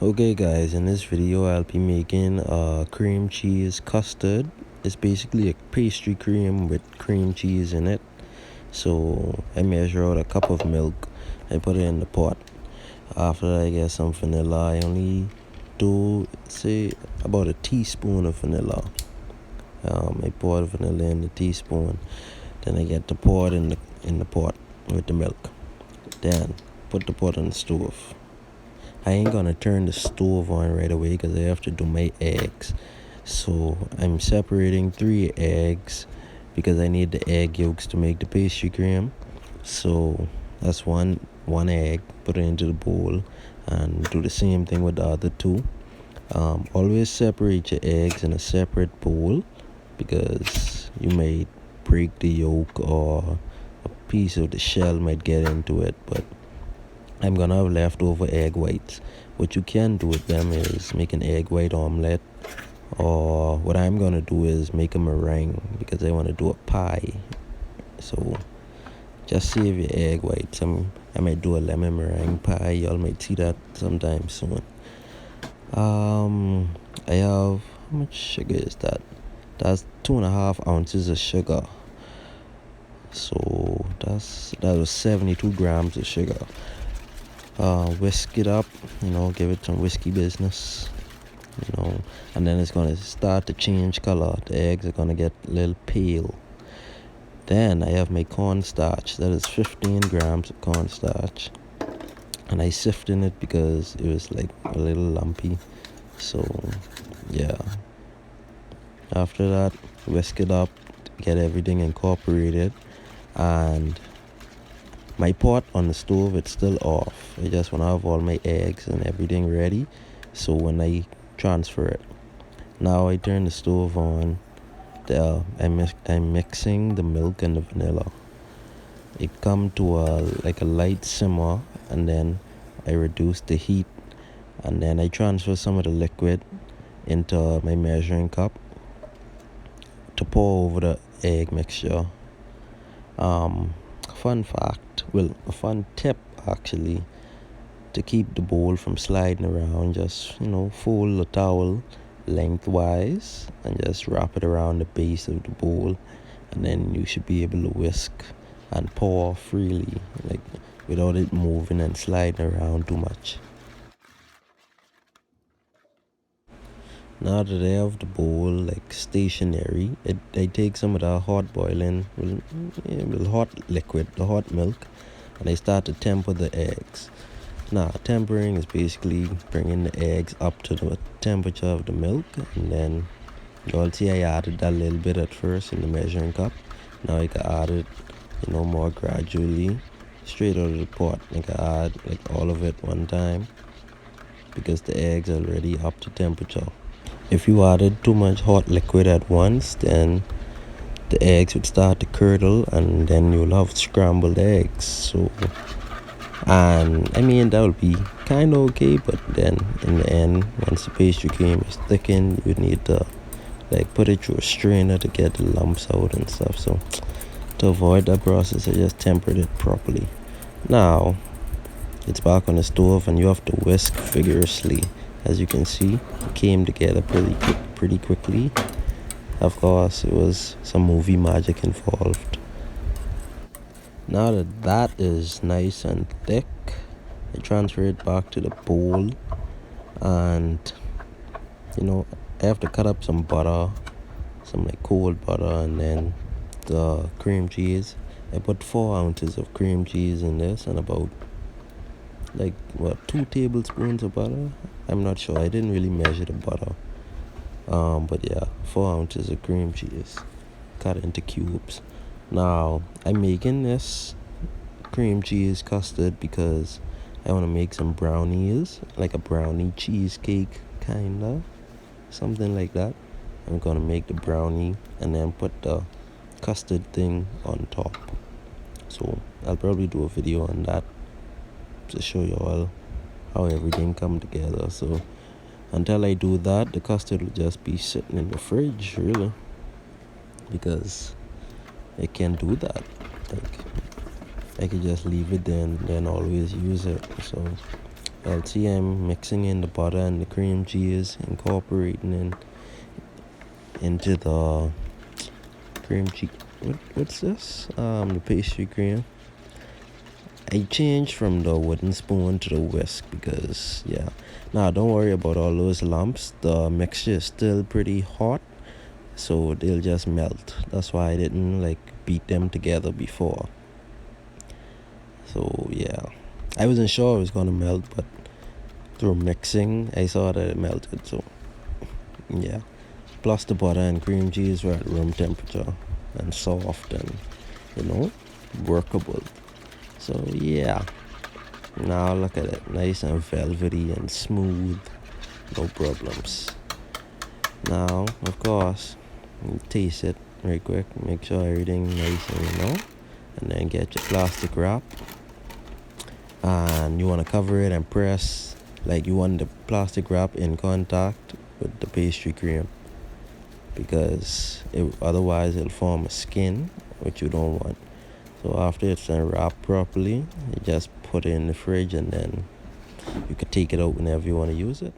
Okay guys, in this video I'll be making cream cheese custard. It's basically a pastry cream with cream cheese in it. So I measure out a cup of milk, I put it in the pot. After that I get some vanilla. I only do say about a teaspoon of vanilla. I pour the vanilla in the teaspoon. Then I get to pour it in the pot with the milk. Then put the pot on the stove. I ain't gonna turn the stove on right away because I have to do my eggs. So I'm separating 3 eggs because I need the egg yolks to make the pastry cream. So that's one egg, put it into the bowl and do the same thing with the other 2. Always separate your eggs in a separate bowl because you may break the yolk or a piece of the shell might get into it, but I'm gonna have leftover egg whites. What you can do with them is make an egg white omelette, or what I'm gonna do is make a meringue because I want to do a pie. So just save your egg whites. I might do a lemon meringue pie. Y'all might see that sometime soon. I have, how much sugar is that? That's 2.5 ounces of sugar. So that was 72 grams of sugar. Whisk it up, give it some whiskey business, and then it's gonna start to change color. The eggs are gonna get a little pale. Then I have my cornstarch. That is 15 grams of cornstarch, and I sift in it because it was like a little lumpy. So yeah, after that, whisk it up, get everything incorporated, and my pot on the stove, it's still off. I just want to have all my eggs and everything ready, so when I transfer it. Now I turn the stove on. I'm mixing the milk and the vanilla. It come to a light simmer, and then I reduce the heat, and then I transfer some of the liquid into my measuring cup to pour over the egg mixture. A fun tip actually, to keep the bowl from sliding around, just fold the towel lengthwise and just wrap it around the base of the bowl, and then you should be able to whisk and pour freely, like without it moving and sliding around too much. Now that I have the bowl like stationary, I take some of the hot boiling, hot liquid, the hot milk, and I start to temper the eggs. Now, tempering is basically bringing the eggs up to the temperature of the milk, and then you'll see I added that little bit at first in the measuring cup. Now I can add it, more gradually, straight out of the pot. I can add like all of it one time because the eggs are already up to temperature. If you added too much hot liquid at once, then the eggs would start to curdle, and then you'll have scrambled eggs. So, and I mean, that would be kind of okay, but then in the end, once the pastry cream is thickened, you need to put it through a strainer to get the lumps out and stuff. So to avoid that process, I just tempered it properly. Now it's back on the stove, and you have to whisk vigorously. As you can see, it came together pretty quickly. Of course, it was some movie magic involved. Now that is nice and thick, I transfer it back to the bowl, and I have to cut up some butter, some cold butter, and then the cream cheese. I put 4 ounces of cream cheese in this, and about 2 tablespoons of butter. I'm not sure, I didn't really measure the butter, but yeah, 4 ounces of cream cheese cut into cubes. Now I'm making this cream cheese custard because I want to make some brownies, like a brownie cheesecake kinda, something like that. I'm gonna make the brownie and then put the custard thing on top. So I'll probably do a video on that to show you all how everything come together. So until I do that, the custard will just be sitting in the fridge, really, because I can't do that. I could just leave it there and then always use it. So see I'm mixing in the butter and the cream cheese, incorporating into the cream cheese. What's this? The pastry cream. I changed from the wooden spoon to the whisk because, yeah. Now, don't worry about all those lumps. The mixture is still pretty hot, so they'll just melt. That's why I didn't like beat them together before. So, yeah. I wasn't sure it was gonna melt, but through mixing, I saw that it melted. So, yeah. Plus, the butter and cream cheese were at room temperature and soft and, workable. So yeah, now look at it, nice and velvety and smooth, no problems. Now, of course, you taste it right quick, make sure everything nice and then get your plastic wrap, and you want to cover it and press, like you want the plastic wrap in contact with the pastry cream, because otherwise it'll form a skin, which you don't want. So after it's wrapped properly, you just put it in the fridge and then you can take it out whenever you want to use it.